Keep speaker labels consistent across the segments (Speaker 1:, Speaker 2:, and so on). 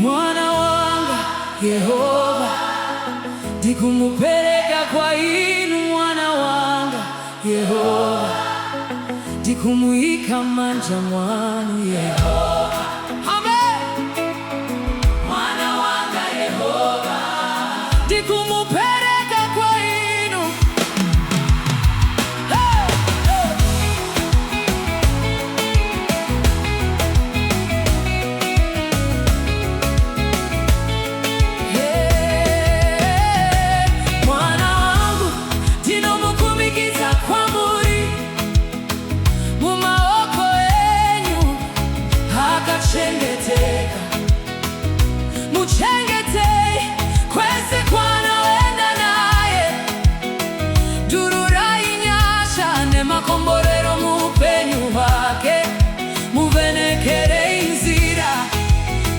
Speaker 1: Mwana wanga Yehova ndikumupeleka kwa inu. Mwana wanga Yehova ndikumuika manja mwanu Yehova. Amen. Mwana wanga Yehova ndikumupeleka kwa inu. Hey! Muchengeteye kwese kwana wenda naye durura inyasha ne makomborero mupenyu wake muvenekere inzira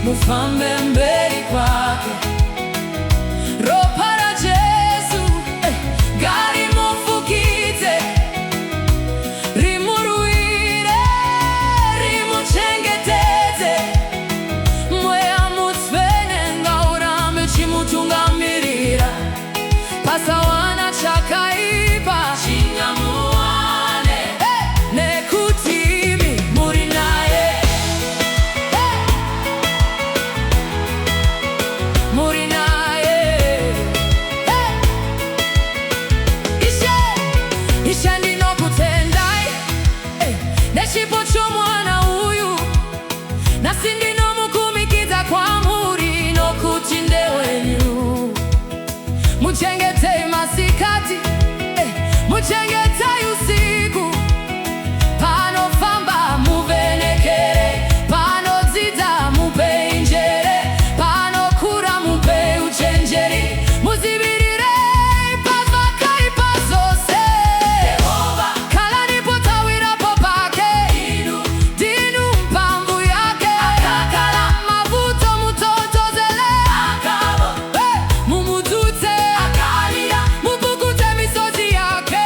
Speaker 1: mufambe mberi kwake ropa la Yesu gari mufukize rimuruire rimuchengeteze chimutungamirira pasawana chakaipa chinyamuwane nekutimi muri naye muri naye ishe ndinokutendai nechipo chomwana uyu nasindinomukumikiza kwa muri nokuti ndewenyu. Muchengeteye masikati muchengeteye usiku panofamba muvenekere panodzidza mupe injere panokura mupe uchenjeri muzivirire pazvakaipa zose. Yehova kalanipotawirapo pake ndinu mphamvu yake akakala mavuto mutotozele akavo mumudzutse akalira mupukute misozi yake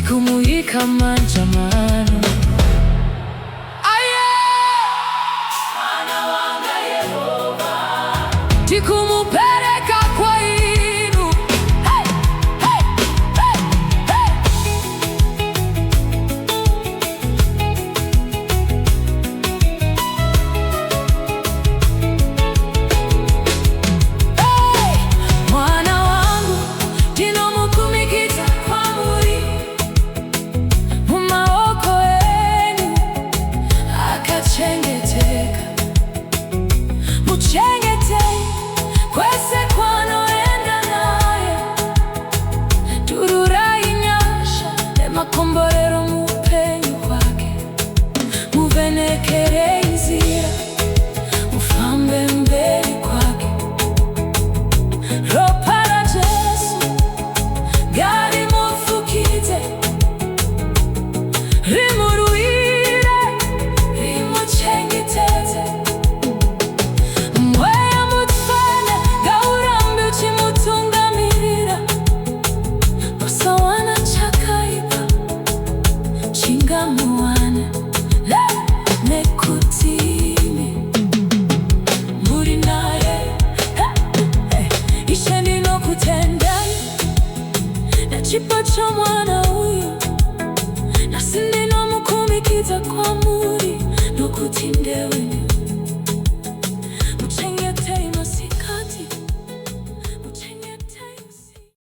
Speaker 1: ndikumuyika manjamano. Mwana wanga Yehova, ndikumupereka kwa inu. Hey, hey, hey, hey. Hey, mwana wangu ndinomukumikita kwamuri mumaoko enu akachengeteka muchengete kwese kwanoenda naye tururai nyasha nemakomborero muupenyu kwake muvenekerei nzira mufambe mberi kwake. Ropa la Jesu ngarimufukite rimuruire rimuchengeteze mweya mutfane ngaurambe uchimutungamirira usawana chakaipa chingamuwana nekutini muri naye ishe ndinokutendai nachipo chomwana uyu nasi ndinomukumikidza kwamuri nokuti ndewe